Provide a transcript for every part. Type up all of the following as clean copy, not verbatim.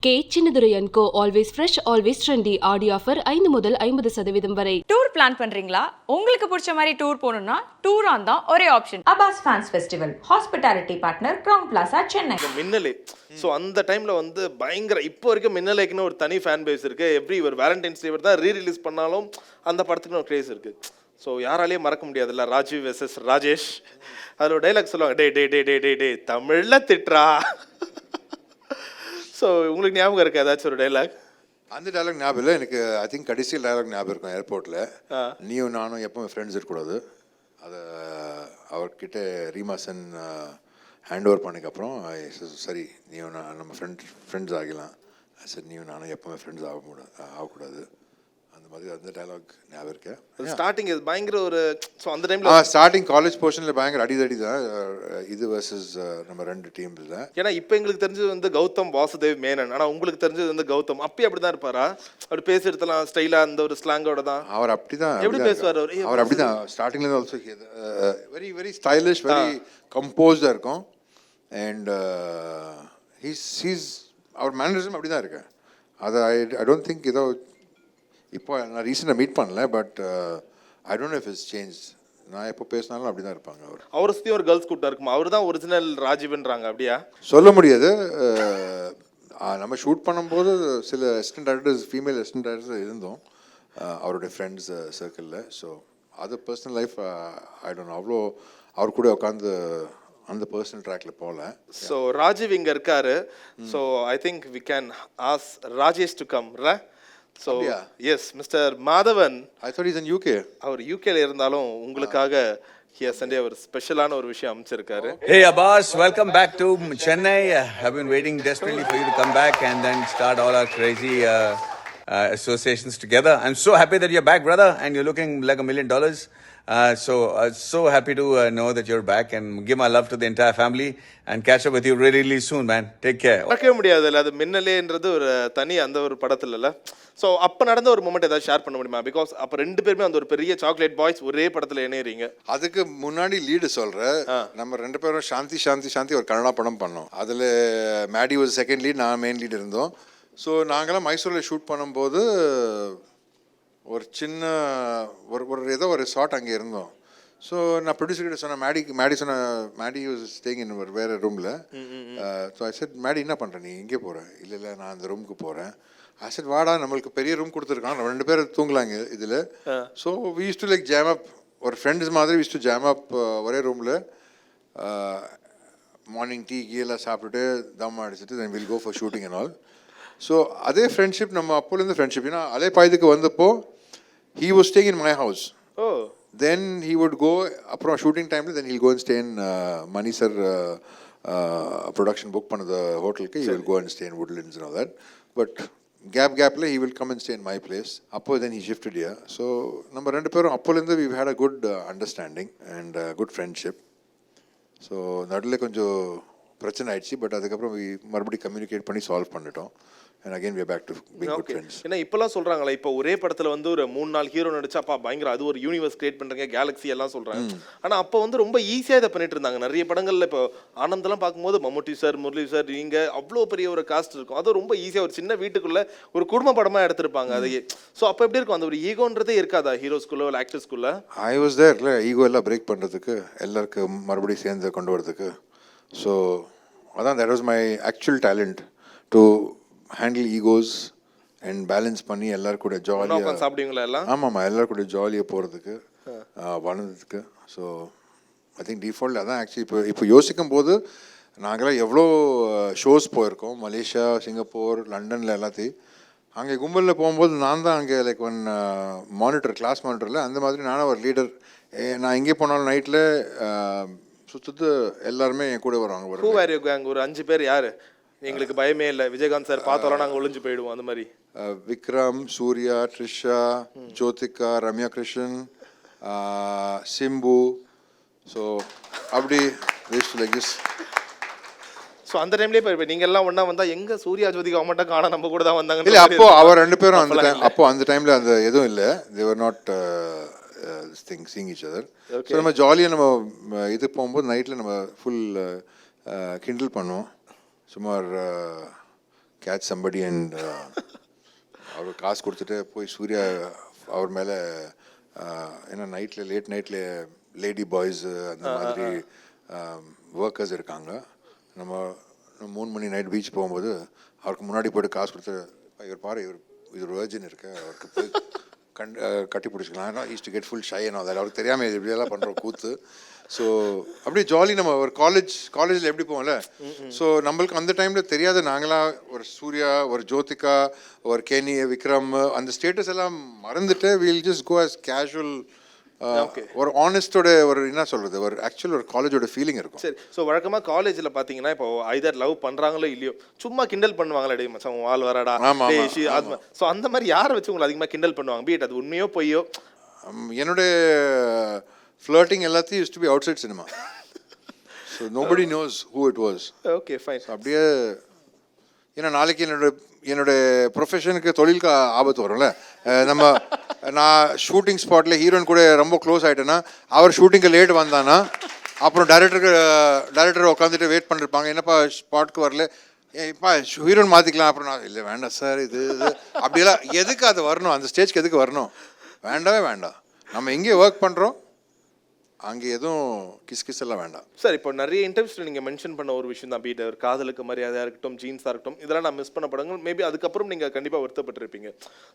K Chinnadurai and co always fresh always trendy Aadi offer 5 முதல் 50% வரை. Tour plan பண்றீங்களா? உங்களுக்கு பிடிச்ச மாதிரி டூர் போகணும்னா டூரான் தான் ஒரே option. Abbas fans festival hospitality partner crown plaza Chennai. Minnale so அந்த டைமில் வந்து பயங்கர இப்போ வரைக்கும் மின்னலேக்குன்னு ஒரு தனி ஃபேன் பேஸ் இருக்குது. எவ்ரி ஒரு வேலண்டைன்ஸ் டே தான் ரீரிலீஸ் பண்ணாலும் அந்த படத்துக்குன்னு ஒரு க்ரேஸ் இருக்குது. ஸோ யாராலையும் மறக்க முடியாதுல்ல, ராஜீவ் வெர்சஸ் ராஜேஷ். அதில் ஒரு டைலாக் சொல்லுவாங்க, டே டே டே டே டே டே தமிழில் திட்டுறா. ஸோ உங்களுக்கு ஞாபகம் இருக்கு ஏதாச்சும் ஒரு டைலாக்? அந்த டைலாக் ஞாபகம் இல்லை எனக்கு. ஐ திங்க் கடைசியில் டைலாக் ஞாபகம் இருக்கும். ஏர்போர்ட்டில் நீயும் நானும் எப்பவுமே ஃப்ரெண்ட்ஸ் இருக்கக்கூடாது, அதை அவர்கிட்ட ரீமாசன் ஹேண்ட் ஓவர் பண்ணதுக்கப்புறம் சரி நீயும் நம்ம ஃப்ரெண்ட்ஸ் ஆகலாம். சரி நீயும் நானும் எப்பவுமே ஃப்ரெண்ட்ஸ் ஆகக்கூடாது, அந்த மாதிரி அந்த டைலாக் ஞாபகம் இருக்கு. ஸ்டார்டிங் பயங்கர ஒரு ஸோ அந்த டைமில் ஸ்டார்டிங் காலேஜ் போர்ஷனில் பயங்கர அடிதடி தான் இது வர்சஸ் நம்ம ரெண்டு டீம்ஸில். ஏன்னா இப்போ எங்களுக்கு தெரிஞ்சது வந்து கௌதம் வாசுதேவ் மேனன், ஆனால் உங்களுக்கு தெரிஞ்சது வந்து கௌதம். அப்பயே அப்படி தான் இருப்பாரா? அப்படி பேசுறதுலாம் ஸ்டைலாக அந்த ஒரு ஸ்லாங்கோட தான் அவர் அப்படி தான் எப்படி பேசுவார் அவர் அப்படி தான் ஸ்டார்டிங்கில் also very very stylish, very கம்போஸ்டாக இருக்கும். அண்ட் ஹீஸ் அவர் மேனரிசம் அப்படி தான் இருக்கு. அதை ஐ டோன்ட் திங்க் ஏதோ இப்போ நான் ரீசெண்டாக மீட் பண்ணல, but I don't know if it's change. நான் எப்போ பேசினாலும் அப்படி தான் இருப்பாங்க. அவர் சுற்றி ஒரு கேர்ள்ஸ் கூட்டம் இருக்குமா? அவர் தான் ஒரிஜினல் ராஜீவ்ன்றாங்க. அப்படியா? சொல்ல முடியாது. நம்ம ஷூட் பண்ணும்போது சில assistant directors, female assistant directors இருந்தோம் அவருடைய ஃப்ரெண்ட்ஸ் சர்க்கிளில். ஸோ அது personal life I don't know. அவ்வளோ அவர் கூட உட்காந்து அந்த பர்சனல் ட்ராக்ல போகல. ஸோ ராஜீவ் இங்கே இருக்காரு. So I think we can ask Rajesh to come. So yes, Mr. Madhavan. I thought he's in UK. அவர் யூகேல இருந்தாலும் உங்களுக்காக here Sunday ஒரு ஸ்பெஷலான ஒரு விஷயம் அமைச்சிருக்காரு. Hey Abbas, welcome back to Chennai. I've been waiting desperately for you to come back and then start all our crazy associations together. I'm so happy that you're back, brother, and you're looking like $1 million. So happy to know that you're back and give my love to the entire family and catch up with you really, really soon, man. Take care. மறக்கவே முடியாதுல்ல அது மின்னலேன்றது ஒரு தனி அந்த ஒரு படத்துல இல்ல. So அப்போ நடந்த ஒரு மூமெண்ட் ஏதாவது ஷேர் பண்ண முடியுமா? பிகாஸ் அப்போ ரெண்டு பேருமே அந்த ஒரு பெரிய சாக்லேட் பாய்ஸ் ஒரே படத்தில் இணையறீங்க. அதுக்கு முன்னாடி லீடு சொல்கிறேன். நம்ம ரெண்டு பேரும் சாந்தி சாந்தி சாந்தி ஒரு கன்னடா படம் பண்ணோம். அதில் மேடி ஒரு செகண்ட் லீட், நான் மெயின் லீட் இருந்தோம். ஸோ நாங்களாம் மைசூரில் ஷூட் பண்ணும்போது ஒரு சின்ன ஒரு ஏதோ ஒரு ரிசார்ட் அங்கே இருந்தோம். ஸோ நான் ப்ரொடியூசர்கிட்ட சொன்னேன், மேடி ஸ்டேயிங் இன் ஒரு வேறு ரூமில். ஸோ ஐ செட், மேடி என்ன பண்ணுறேன், நீ இங்கே போகிறேன்? இல்லை நான் அந்த ரூமுக்கு போகிறேன். ஐ செட், வாடா நம்மளுக்கு பெரிய ரூம் கொடுத்துருக்கான், நம்ம ரெண்டு பேரும் தூங்கலாங்க இதில். So we use to like jam up, ஒரு ஃப்ரெண்ட்ஸ் மாதிரி we use to jam up ஒரே ரூமில். மார்னிங் டீ கீழெல்லாம் சாப்பிட்டுட்டு தம் அடிச்சுட்டு then will go for shooting and all. So அதே ஃப்ரெண்ட்ஷிப் நம்ம அப்போலேருந்து ஃப்ரெண்ட்ஷிப். ஏன்னா அதே பாயதுக்கு வந்தப்போ he was staying in my house. Oh. Then he would go, அப்புறம் ஷூட்டிங் டைமில் then he'll go and stay in Mani sir production book பண்ண ஹோட்டலுக்கு he will go and stay in Woodlands and all that. But கேப்பில் he will come and stay in my place. அப்போ then he shifted here. So நம்ம ரெண்டு பேரும் அப்போலேருந்து we've had a good understanding and good friendship. So நடுவில் கொஞ்சம் பிரச்சனை ஆயிடுச்சு, பட் அதுக்கப்புறம் மறுபடியும் கம்யூனிகேட் பண்ணி சால்வ் பண்ணிட்டோம். And again we are back to being good friends. ஏன்னா இப்போலாம் சொல்கிறாங்களே, இப்போ ஒரே படத்தில் வந்து ஒரு 3-4 ஹீரோ நடிச்சாப்பா பயங்கர அது ஒரு யூனிவர்ஸ் கிரியேட் பண்ணுறீங்க, கேலக்ஸி எல்லாம் சொல்கிறாங்க. ஆனால் அப்போ வந்து ரொம்ப ஈஸியாக இதை பண்ணிட்டு இருந்தாங்க. நிறைய படங்களில் இப்போ ஆனந்தெல்லாம் பார்க்கும்போது மம்முட்டி சார், முரளி சார், நீங்கள் அவ்வளோ பெரிய ஒரு காஸ்ட் இருக்கும். அது ரொம்ப ஈஸியாக ஒரு சின்ன வீட்டுக்குள்ளே ஒரு குடும்ப படமாக எடுத்திருப்பாங்க அதையே. ஸோ அப்போ எப்படி இருக்கும், அந்த ஒரு ஈகோன்றதே இருக்காதா ஹீரோஸ்குள்ளே இல்லை ஆக்டர்ஸ்குள்ளே? ஐ வாஸ் தேர் இல்லை, ஈகோ எல்லாம் பிரேக் பண்ணுறதுக்கு, எல்லாருக்கும் மறுபடியும் சேர்ந்து கொண்டு வரதுக்கு. ஸோ அதான் that was my actual talent to handle egos and balance பண்ணி எல்லாரும் கூட ஜாலியாக சாப்பிடுவீங்களா எல்லாம்? ஆமாம்மா, எல்லாரும் கூட ஜாலியாக போகிறதுக்கு வளர்ந்ததுக்கு. ஸோ ஐ திங்க் டிஃபால்ட் அதான். ஆக்சுவலி இப்போ யோசிக்கும் போது நாங்களாம் எவ்வளோ ஷோஸ் போயிருக்கோம், மலேசியா, சிங்கப்பூர், லண்டனில் எல்லாத்தையும். அங்கே கும்பலில் போகும்போது நான் தான் அங்கே லைக் ஒன் மானிட்டர், கிளாஸ் மானிட்டரில் அந்த மாதிரி நானும் ஒரு லீடர். நான் எங்கே போனாலும் நைட்டில் சுற்று எல்லாருமே என் கூட வருவாங்க. ஒரு 5 பேர் யாரு? எங்களுக்கு பயமே இல்லை, விஜயகாந்த் சார் பார்த்தாலும் நாங்கள் ஒளிஞ்சு போயிடுவோம் அந்த மாதிரி. விக்ரம், சூர்யா, ட்ரிஷா, ஜோதிகா, ரம்யா கிருஷ்ணன், சிம்பு. ஸோ அப்படி லைக் திஸ். ஸோ அந்த டைம்லேயே இப்போ நீங்கள் எல்லாம் ஒன்றா வந்தால் எங்கே சூர்யா, ஜோதிகா மட்டும் காண நம்ம கூட தான் வந்தாங்க. இல்லை, அப்போ அவர் ரெண்டு பேரும் அந்த டைம், அப்போ அந்த டைமில் அந்த எதுவும் இல்லை. they were not seeing each other. So நம்ம ஜாலியாக நம்ம இது போகும்போது நைட்டில் நம்ம ஃபுல் கிண்டில் பண்ணுவோம். சுமார் கேட்ச் சம்படி அண்ட் அவர் காசு கொடுத்துட்டு போய் சூர்யா அவர் மேலே ஏன்னா நைட்டில் லேட் நைட்டில் லேடி பாய்ஸு அந்த மாதிரி ஒர்க்கர்ஸ் இருக்காங்க. நம்ம 3 மணி நைட் பீச் போகும்போது அவருக்கு முன்னாடி போய்ட்டு காசு கொடுத்து இவர் பாரு இவர் வேர்ஜின் இருக்கு அவருக்கு போய் கட்டி பிடிச்சிக்கலாம் is to get full shy and அதில் அவருக்கு தெரியாமல் இப்படியெல்லாம் பண்ணுறோம் கூத்து. ஸோ அப்படியே ஜாலி நம்ம ஒரு காலேஜில் எப்படி போவோம்ல. ஸோ நம்மளுக்கு அந்த டைமில் தெரியாத நாங்களாம் ஒரு சூர்யா ஒரு ஜோதிகா ஒரு கேனி விக்ரம் அந்த ஸ்டேட்டஸ் எல்லாம் மறந்துட்டு will just go as casual. ஒரு ஆனஸ்டோட ஒரு என்ன சொல்றது ஒரு ஆக்சுவல் ஒரு காலேஜோட ஃபீலிங் இருக்கும். சரி. ஸோ வழக்கமாக காலேஜில் பார்த்தீங்கன்னா இப்போ ஐதர் லவ் பண்ணுறாங்களோ இல்லையோ சும்மா கிண்டல் பண்ணுவாங்களே டே மச்சான் ஆள் வரடா. ஸோ அந்த மாதிரி யாரை வச்சு உங்களை அதிகமாக கிண்டல் பண்ணுவாங்க பீட் அது உண்மையோ பொய்யோ? என்னோட ஃப்ளர்ட்டிங் எல்லாத்தையும் used to be outside cinema. So nobody knows who it was. Okay fine. அப்படியே ஏன்னா நாளைக்கு என்னோட ப்ரொஃபஷனுக்கு தொழிலுக்கு ஆபத்து வரும்ல. நான் ஷூட்டிங் ஸ்பாட்டில் ஹீரோயின் கூட ரொம்ப க்ளோஸ் ஆகிட்டேன்னா அவர் ஷூட்டிங்க்கு லேட் வந்தானா அப்புறம் டைரக்டர் உட்காந்துட்டு வெயிட் பண்ணிருப்பாங்க என்னப்பா ஸ்பாட்க்கு வரல இப்போ ஹீரோயின் மாற்றிக்கலாம். அப்புறம் நான் இல்லை வேண்டாம் சார் இது அப்படியெல்லாம் எதுக்கு அது வரணும் அந்த ஸ்டேஜ்க்கு எதுக்கு வரணும்? வேண்டாவே வேண்டாம். நம்ம எங்கே ஒர்க் பண்ணுறோம் அங்கே எதுவும் கிஸ் எல்லாம் வேண்டாம். சார் இப்போ நிறைய இன்டர்வியூஸில் நீங்கள் மென்ஷன் பண்ண ஒரு விஷயம் தான் பீட் காதலுக்கு மரியாதையாக இருக்கட்டும் ஜீன்ஸாக இருக்கட்டும் இதெல்லாம் நான் மிஸ் பண்ண படங்கள் மேபி அதுக்கப்புறம் நீங்கள் கண்டிப்பாக வருத்தப்பட்டிருப்பீங்க.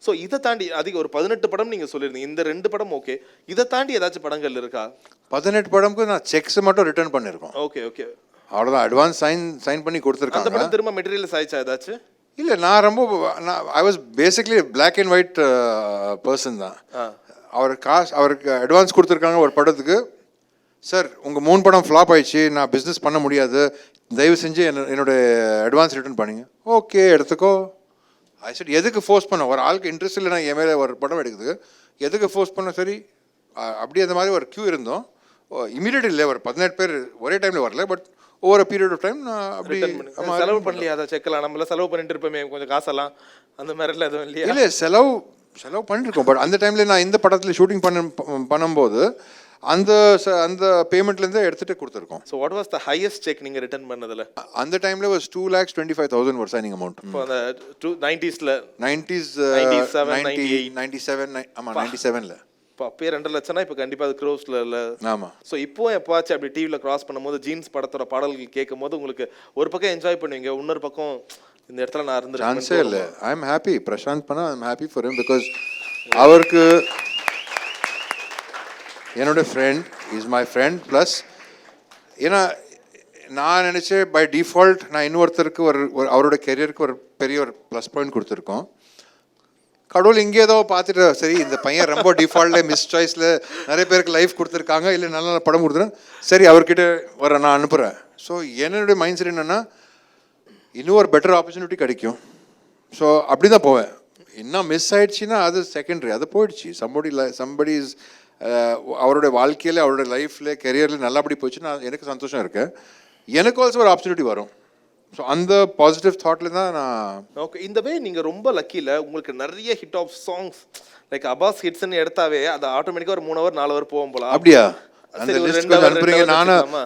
ஸோ இதை தாண்டி அதிக ஒரு 18 படம் நீங்கள் சொல்லியிருந்தீங்க. இந்த 2 படம் ஓகே. இதை தாண்டி ஏதாச்சும் படங்கள் இருக்கா? 18 படம்க்கு நான் செக்ஸ் மட்டும் ரிட்டர்ன் பண்ணியிருக்கோம். ஓகே ஓகே அவ்வளோதான். அட்வான்ஸ் சைன் பண்ணி கொடுத்துருக்காங்க. அந்த படம் திரும்ப மெட்டீரியல்ஸ் ஆயிடுச்சா ஏதாச்சும்? இல்லை நான் I was basically black and white person தான். அவருக்கு அட்வான்ஸ் கொடுத்துருக்காங்க ஒரு படத்துக்கு. சார் உங்கள் 3 படம் ஃப்ளாப் ஆயிடுச்சு நான் பிஸ்னஸ் பண்ண முடியாது தயவு செஞ்சு என்னோட அட்வான்ஸ் ரிட்டர்ன் பண்ணிங்க. ஓகே எடுத்துக்கோ. ஐ சரி எதுக்கு ஃபோர்ஸ் பண்ண ஒரு ஆளுக்கு இன்ட்ரெஸ்ட் இல்லைனா என் மேலே ஒரு படம் எடுக்குது எதுக்கு ஃபோர்ஸ் பண்ண. சரி அப்படி அந்த மாதிரி ஒரு க்யூ இருந்தோம். இமீடியட் இல்லை ஒரு 18 பேர் ஒரே டைமில் வரல but over period of time நான் அப்படி செலவு பண்ணலையா? அதை செக்கலாம் நம்மள செலவு பண்ணிட்டு இருப்போமே கொஞ்சம் காசெல்லாம் அந்த மாதிரிலாம் எதுவும் இல்லையா? இல்லை செலவு பண்ணியிருக்கோம் பட் அந்த டைமில் நான் இந்த படத்தில் ஷூட்டிங் பண்ணும்போது அந்த பேமெண்ட்லேருந்து எடுத்துகிட்டு கொடுத்துருக்கோம். So what was the highest check நீங்கள் ரிட்டர்ன் பண்ணதில்? அந்த டைமில் வாஸ் 2,25,000 ஒரு சைனிங் அமௌண்ட். இப்போ அந்த 90s ஆமாம் 97ல் இப்போ அப்பயே 2 லட்சம்னா இப்போ கண்டிப்பாக அது க்ரோஸில் இல்லை. ஆமாம். ஸோ இப்போ எப்பாச்சும் அப்படி டிவியில் கிராஸ் பண்ணும்போது ஜீன்ஸ் படத்தோட பாடல்கள் கேட்கும் போது உங்களுக்கு ஒரு பக்கம் என்ஜாய் பண்ணுவீங்க இன்னொரு பக்கம் இந்த இடத்துல நான் இருந்து சான்ஸே இல்லை. ஐ எம் ஹாப்பி பிரசாந்த் பண்ண I am happy for him because அவருக்கு என்னோட friend is my friend plus ஏன்னா நான் நினச்சேன் பை டிஃபால்ட் நான் இன்னொருத்தருக்கு ஒரு அவரோட கெரியருக்கு ஒரு பெரிய ஒரு ப்ளஸ் பாயிண்ட் கொடுத்துருக்கோம். கடவுள் இங்கே ஏதோ பார்த்துட்டு சரி இந்த பையன் ரொம்ப டிஃபால்ட்டில் மிஸ் சாய்ஸில் நிறைய பேருக்கு லைஃப் கொடுத்துருக்காங்க இல்லை நல்ல நல்ல படம் கொடுத்துருக்கேன் சரி அவர்கிட்ட நான் அனுப்புகிறேன். ஸோ என்னுடைய மைண்ட் செட் என்னென்னா இன்னும் ஒரு பெட்டர் ஆப்பர்ச்சுனிட்டி கிடைக்கும். ஸோ அப்படி தான் போவேன். இன்னும் மிஸ் ஆயிடுச்சுன்னா அது செகண்டரி அது போயிடுச்சு. சம்படி இஸ் அவருடைய வாழ்க்கையில் அவருடைய லைஃப்பில் கெரியரில் நல்லபடி போச்சுன்னா எனக்கு சந்தோஷம் இருக்குது. எனக்கு ஆல்சோ ஒரு ஆப்பர்ச்சுனிட்டி வரும். ஸோ அந்த பாசிட்டிவ் தாட்டில் தான் நான். ஓகே இந்த வே நீங்கள் ரொம்ப லக்கியில் உங்களுக்கு நிறைய hit of songs like Abbas ஹிட்ஸ்ன்னு எடுத்தாவே அது ஆட்டோமேட்டிக்காக ஒரு 3 hour 4 hour போகும் போல. அப்படியா? அந்த லிஸ்ட் கொஞ்சம் அனுப்புறீங்க.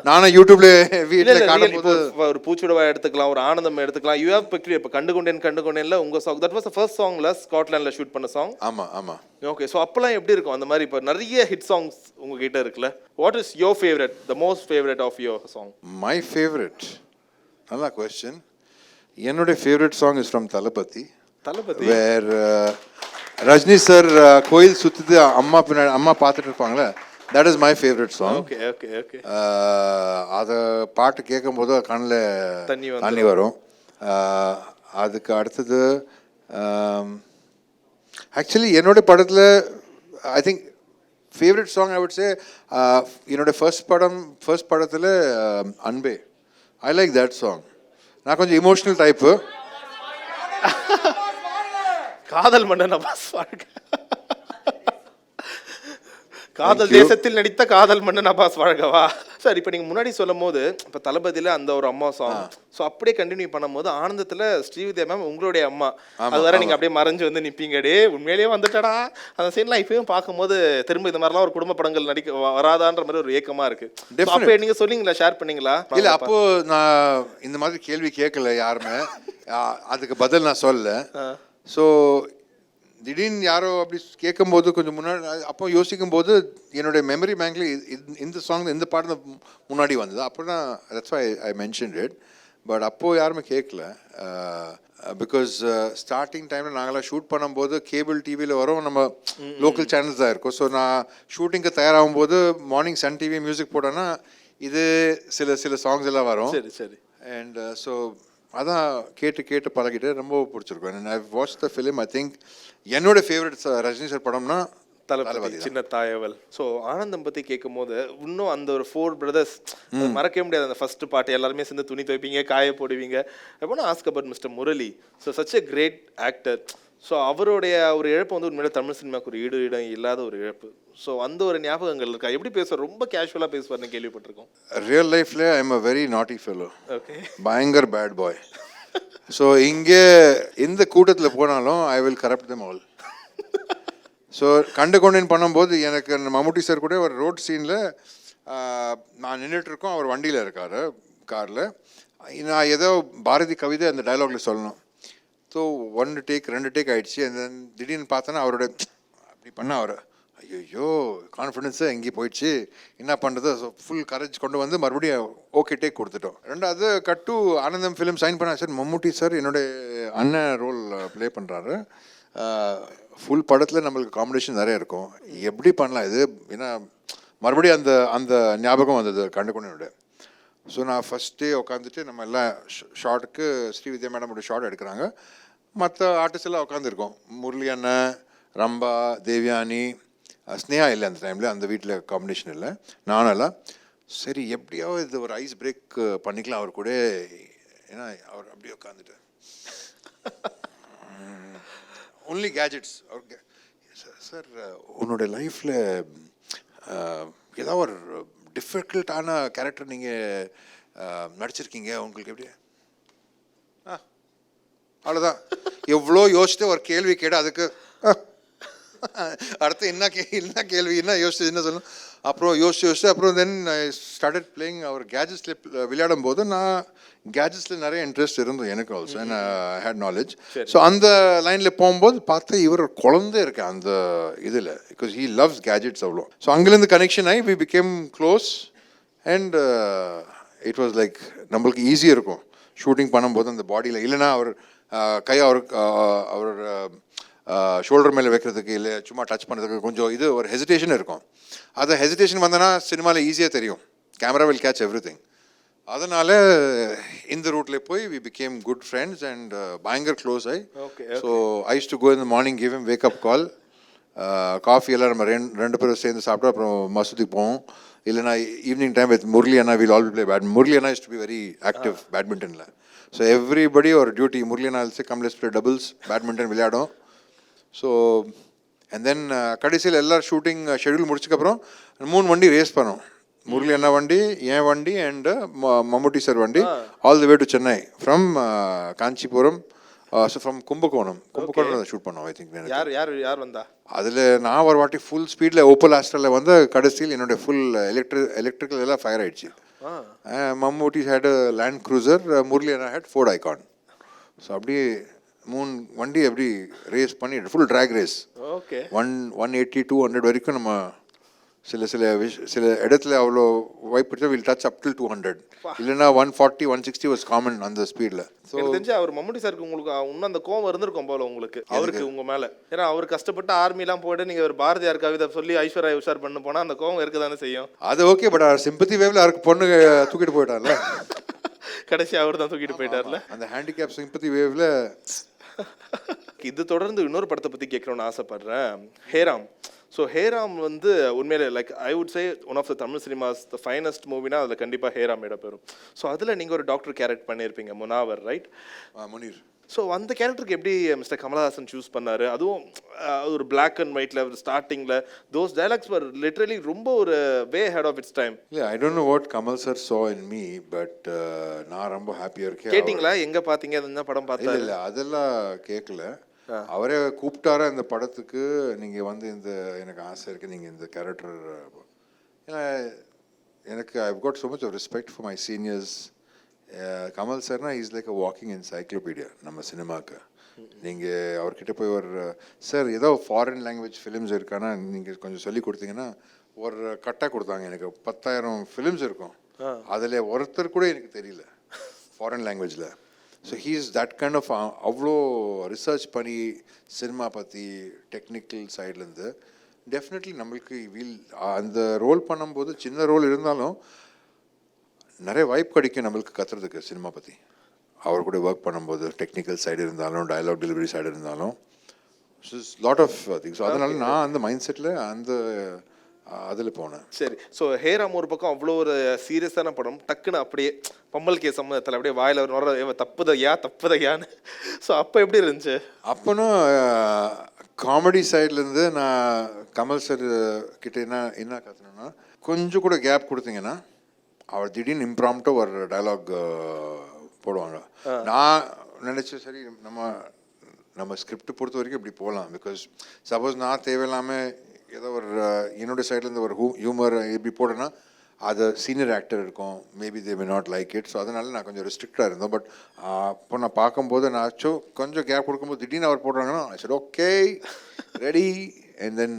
நானும் யூடியூப்ல வீட்டில் காட்டும்போது ஒரு பூச்சுடவா எடுத்துக்கலாம் ஒரு ஆனந்தம் எடுத்துக்கலாம். யூ ஹேவ் பிக்ட் இப்போ கண்டுகொண்டேன்ல உங்க song that was the first சாங்ல ஸ்காட்லாண்ட்ல ஷூட் பண்ண சாங். ஆமா. ஓகே ஸோ அப்பெல்லாம் எப்படி இருக்கும் அந்த மாதிரி இப்போ நிறைய ஹிட் சாங்ஸ் உங்ககிட்ட இருக்குல்ல. What is your favourite the most favourite of your song? My favourite நல்ல கொஸ்டின். என்னோட favourite song is from Thalapathi where Rajini sir கோயில் சுத்துது அம்மா பார்த்துட்டு இருப்பாங்களே. That is my favorite song. Okay. அதை பாட்டு கேட்கும்போது கண்ணில் தண்ணி வரும். அதுக்கு அடுத்தது ஆக்சுவலி என்னோட படத்தில் I think favourite song I would சே என்னோட ஃபர்ஸ்ட் படத்தில் அன்பே. I like that song. நான் கொஞ்சம் இமோஷனல் டைப்பு. காதல் மன்னன் அப்பாஸ் வாழ்க. காதல் தேசத்தில் நடித்த காதல் மன்னன் அப்பாஸ் வாழ்கவா? சார் இப்போ நீங்கள் முன்னாடி சொல்லும் போது இப்போ தளபதியில் அந்த ஒரு அம்மா சாங் ஸோ அப்படியே கண்டினியூ பண்ணும்போது ஆனந்தத்தில் ஸ்ரீவித்யா மேம் உங்களுடைய அம்மா அது வர நீங்கள் அப்படியே மறைஞ்சு வந்து நிற்பீங்கடே உண்மையிலேயே வந்துட்டடா அந்த சீன்லாம் இப்பயும் பார்க்கும்போது திரும்ப இந்த மாதிரிலாம் ஒரு குடும்ப படங்கள் நடிக்க வராதான்ற மாதிரி ஒரு ஏக்கமாக இருக்குது. அப்போ நீங்கள் சொன்னீங்களா, ஷேர் பண்ணீங்களா? இல்லை, அப்போ நான் இந்த மாதிரி கேள்வி கேட்கல யாருமே, அதுக்கு பதில் நான் சொல்லல. ஸோ திடீர்னு யாரோ அப்படி கேட்கும்போது கொஞ்சம் முன்னாடி அப்போ யோசிக்கும் போது என்னுடைய மெமரி பேங்க்ல இந்த சாங் இந்த பாட்டு முன்னாடி வந்தது. அப்போ தான் that's why I mention it. But அப்போது யாருமே கேட்கல. பிகாஸ் ஸ்டார்டிங் டைமில் நாங்களாம் ஷூட் பண்ணும்போது கேபிள் டிவியில் வரும், நம்ம லோக்கல் சேனல்ஸ் தான் இருக்கும். ஸோ நான் ஷூட்டிங்க்கு தயாராகும் போது மார்னிங் சன் டிவி மியூசிக் போட்டேன்னா இது சில சாங்ஸ் எல்லாம் வரும். சரி சரி. அண்ட் ஸோ அதான் கேட்டு பழகிட்டு ரொம்ப பிடிச்சிருக்கும். And I watch the film. I think என்னோட ஃபேவரட் ரஜினி சார் படம்னா தளபதி சின்ன தாயவல். ஸோ ஆனந்தம் பற்றி கேட்கும் போது இன்னும் அந்த ஒரு 4 brothers மறக்கவே முடியாது. அந்த ஃபர்ஸ்ட் பாட்டு எல்லாருமே சேர்ந்து துணி துவைப்பீங்க, காய போடுவீங்க. எப்போனா ஆஸ்கபட் mister Murali. So such a great actor. So அவருடைய ஒரு இழப்பு வந்து உண்மையிலே தமிழ் சினிமாவுக்கு ஒரு இடம் இல்லாத ஒரு இழப்பு. ஸோ அந்த ஒரு ஞாபகங்கள் இருக்கா? எப்படி பேசுவார்? ரொம்ப கேஷுவலாக பேசுவார்னு கேள்விப்பட்டிருக்கோம். ரியல் லைஃப்ல I am a very naughty fellow. Okay. பயங்கர் பேட் பாய். ஸோ இங்கே இந்த கூட்டத்தில் போனாலும் I will corrupt them all. So Kandukondain பண்ணும்போது எனக்கு மம்முட்டி சார் கூட ஒரு ரோட் சீனில் நான் நின்றுட்டு இருக்கோம், அவர் வண்டியில் இருக்கார் காரில். நான் ஏதோ பாரதி கவிதை அந்த டைலாக்ல சொல்லணும். ஸோ 1 டேக் 2 டேக் ஆகிடுச்சு. அந்த திடீர்னு பார்த்தோன்னா அவரோட அப்படி பண்ண அவர் ஐயோ கான்ஃபிடென்ஸு எங்கேயும் போயிடுச்சு, என்ன பண்ணுறது. ஸோ ஃபுல் கரேஜ் கொண்டு வந்து மறுபடியும் ஓகே டேக் கொடுத்துட்டோம். ரெண்டாவது கட்டு ஆனந்தம் ஃபிலிம் சைன் பண்ண சார் மம்முட்டி சார் என்னுடைய அண்ணன் ரோல் ப்ளே பண்ணுறாரு. ஃபுல் படத்தில் நம்மளுக்கு காம்படிஷன் நிறைய இருக்கும், எப்படி பண்ணலாம் இது, ஏன்னா மறுபடியும் அந்த அந்த ஞாபகம் வந்தது கண்டுகொண்டனோட. ஸோ நான் ஃபஸ்ட் டே உட்காந்துட்டு நம்ம எல்லாம் ஷார்ட்டுக்கு ஸ்ரீவித்யா மேடமோட ஷார்ட் எடுக்கிறாங்க. மற்ற ஆர்டிஸ்ட் எல்லாம் உட்காந்துருக்கோம். முரளி அண்ணன், ரம்பா, தேவ்யானி, ஸ்னேகா இல்லை அந்த டைமில், அந்த வீட்டில் காம்படிஷன் இல்லை, நானும் எல்லாம். சரி எப்படியாவது இது ஒரு ஐஸ் பிரேக் பண்ணிக்கலாம் அவர் கூட, ஏன்னா அவர் அப்படியே உட்காந்துட்டு ஒன்லி கேஜெட்ஸ். ஓகே சார் உன்னோட லைஃப்பில் ஏதாவது ஒரு டிஃபிகல்ட்டான கேரக்டர் நீங்கள் நடிச்சிருக்கீங்க, உங்களுக்கு எப்படி? அவ்வளோதான். எவ்வளோ யோசிச்சுட்டு ஒரு கேள்வி கேட்டு அதுக்கு அடுத்து என்ன கேள்வி என்ன யோசிச்சு என்ன சொல்லணும். அப்புறம் யோசிச்சு அப்புறம் தென் ஐ ஸ்டார்டட் பிளேயிங். அவர் கேஜெட்ஸில் விளையாடும் போது நான் கேஜெட்ஸில் நிறைய இன்ட்ரெஸ்ட் இருந்தது எனக்கு also, and I had knowledge. So அந்த லைனில் போகும்போது பார்த்தா இவர் குழந்தை இருக்கு அந்த இதில், பிகாஸ் ஹீ லவ்ஸ் கேஜெட்ஸ் அவ்வளோ. ஸோ அங்கேருந்து கனெக்ஷன் ஆகி we became close. And it was like நம்மளுக்கு ஈஸியாக இருக்கும் ஷூட்டிங் பண்ணும்போது அந்த பாடியில். இல்லைன்னா அவர் கை அவர் ஷோல்டர் மேலே வைக்கிறதுக்கு இல்லை சும்மா டச் பண்ணுறதுக்கு கொஞ்சம் இது ஒரு ஹெசிடேஷன் இருக்கும். அது ஹெசிடேஷன் வந்தனா சினிமாவில் ஈஸியாக தெரியும், camera will catch everything. அதனால் இந்த ரூட்டில் போய் we become good friends and பயங்கர் க்ளோஸ் ஆகி. So I use to go in the morning give him wake up call, coffee எல்லாம் நம்ம ரெண்டு பேரும் சேர்ந்து சாப்பிட்டு அப்புறம் மசூதிக்கு போவோம். இல்லைனா ஈவினிங் டைம் வித் முரளி அண்ணா will all play bat. Murali அண்ணா is to be very active பேட்மிண்டனில். ஸோ எவ்ரிபடி ஒரு டியூட்டி. முரளி அண்ணா also come let's play doubles badminton விளையாடும். ஸோ அண்ட் தென் கடைசியில் எல்லா ஷூட்டிங் ஷெடியூல் முடிச்சதுக்கப்புறம் 3 வண்டி ரேஸ் பண்ணோம். முரளி அண்ணா வண்டி, என் வண்டி அண்ட் மம்முட்டி சார் வண்டி, all the way to Chennai from Kanchipuram. So from Kumbakonam shoot பண்ணோம். ஐ திங்க் யார் வந்தா அதில் நான் ஒரு வாட்டி ஃபுல் ஸ்பீடில் ஓப்பல் ஆஸ்ட்ரலில் வந்து கடைசியில் என்னுடைய ஃபுல் எலக்ட்ரிக்கல் எல்லாம் ஃபயர் ஆகிடுச்சு. Mammootty had land cruiser, Murali அண்ணா ஹேட் ஃபோர்ட் ஐகான். ஸோ அப்படியே 3 வண்டி அப்படி ரேஸ் பண்ணி ஃபுல் ட்ராக் ரேஸ். ஓகே. 180 200 வரைக்கும் நம்ம சில இடத்துல அவ்வளோ வாய்ப்பு வில் டச் அப் டில் 200. இல்லைன்னா 140 160 வாஸ் காமன் அந்த ஸ்பீடில். ஸோ தெரிஞ்சு அவர் மம்முட்டி சாருக்கு உங்களுக்கு இன்னும் அந்த கோவம் இருந்திருக்கும் போல உங்களுக்கு அவருக்கு உங்க மேலே. ஏன்னா அவர் கஷ்டப்பட்டு ஆர்மிலாம் போயிட்டு நீங்கள் ஒரு பாரதியார் கவிதை சொல்லி ஐஸ்வர்யா உஷார் பண்ண போனால் அந்த கோவம் இருக்க தானே செய்யும். அது ஓகே, பட் சிம்பத்தி வேவ்ல அவருக்கு பொண்ணு தூக்கிட்டு போயிட்டார்ல. கடைசி அவர் தான் தூக்கிட்டு போயிட்டார்ல அந்த ஹேண்டிகேப் சிம்பத்தி வேவ்ல. இது தொடர்ந்து இன்னொரு படத்தை பற்றி கேட்கணும்னு ஆசைப்படுறேன், ஹேராம். ஸோ ஹேராம் வந்து உண்மையிலே like I would say one of the Tamil cinemas the finest மூவினா அதில் கண்டிப்பாக ஹேராம் இடம்பெறும். ஸோ அதில் நீங்கள் ஒரு டாக்டர் கேரக்டர் பண்ணியிருப்பீங்க, முனாவர், ரைட்? ஸோ அந்த கேரக்டருக்கு எப்படி மிஸ்டர் கமலஹாசன் சூஸ் பண்ணாரு? அதுவும் ஒரு பிளாக் அண்ட் ஒயிட்ல ஸ்டார்டிங்ல தோஸ் டைலாக்ஸ் வர் லிட்டரலி ரொம்ப ஒரு வே ஹெட் ஆஃப் இட்ஸ் டைம். இல்லை, I don't know what Kamal sir saw in me, but நான் ரொம்ப ஹாப்பியாக இருக்கேன். கேட்டிங்களா எங்க பாத்தீங்க என்ன படம் பார்த்தா? இல்லை அதெல்லாம் கேட்கல. அவரே கூப்பிட்டாரா இந்த படத்துக்கு, நீங்கள் வந்து இந்த எனக்கு ஆசை இருக்குது நீங்கள் இந்த கேரக்டர். ஏன்னா எனக்கு I've got so much of respect for my seniors. Kamal சார்னா is like a walking encyclopedia நம்ம சினிமாவுக்கு. நீங்கள் அவர்கிட்ட போய் ஒரு சார் ஏதோ ஃபாரின் லாங்குவேஜ் ஃபிலிம்ஸ் இருக்கானா நீங்கள் கொஞ்சம் சொல்லி கொடுத்தீங்கன்னா ஒரு கட்டாக கொடுத்தாங்க. எனக்கு 10,000 ஃபிலிம்ஸ் இருக்கும், அதில் ஒருத்தர் கூட எனக்கு தெரியல ஃபாரின் லாங்குவேஜில். So he is that kind of அவ்வளோ ரிசர்ச் பண்ணி சினிமா பற்றி டெக்னிக்கல் சைட்லேருந்து டெஃபினெட்லி நம்மளுக்கு அந்த ரோல் பண்ணும்போது சின்ன ரோல் இருந்தாலும் நிறைய வாய்ப்பு கிடைக்கும் நம்மளுக்கு கற்றுறதுக்கு சினிமா பற்றி. அவர் கூட ஒர்க் பண்ணும்போது டெக்னிக்கல் சைடு இருந்தாலும் டயலாக் டெலிவரி சைடு இருந்தாலும் லாட் ஆஃப் திங்ஸ். அதனால நான் அந்த மைண்ட் செட்டில் அதில் போனேன். சரி, ஸோ ஹேராம் ஒரு பக்கம் அவ்வளோ ஒரு சீரியஸான படம், டக்குன்னு அப்படியே பம்பல் கேஸ் சம்மந்தத்தில் அப்படியே வாயில் வர தப்புதையான்னு. ஸோ அப்போ எப்படி இருந்துச்சு? அப்போனும் காமெடி சைட்லேருந்து நான் கமல் சார் கிட்ட என்ன கற்றுனேன்னா, கொஞ்சம் கூட கேப் கொடுத்தீங்கன்னா அவர் திடீர்னு இம்ப்ராம்ப்டோ ஒரு டயலாக் போடுவாங்க. நான் நினச்சேன் சரி நம்ம ஸ்கிரிப்ட் பொறுத்த வரைக்கும் இப்படி போகலாம். பிகாஸ் சப்போஸ் நான் தேவையில்லாமல் ஏதோ ஒரு என்னோடய சைட்லேருந்து ஒரு ஹியூமர் இப்படி போட்டேன்னா அது சீனியர் ஆக்டர் இருக்கும், maybe they may not like it. So அதனால நான் கொஞ்சம் ரெஸ்ட்ரிக்டாக இருந்தேன். பட் அப்போ நான் பார்க்கும்போது நான் கொஞ்சம் கேப் கொடுக்கும்போது திடீர்னு அவர் போடுறாங்கன்னா I said okay ready and then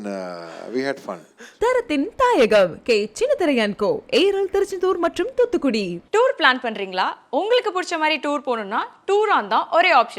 we had fun. தரத்தின் தாயகம் கே சின்னத்திரையன் கோ, ஏரல், திருச்செந்தூர் மற்றும் தூத்துக்குடி. டூர் பிளான் பண்றீங்களா? உங்களுக்கு பிடிச்ச மாதிரி டூர் போகணும்னா டூரான் தான் ஒரே ஆப்ஷன்.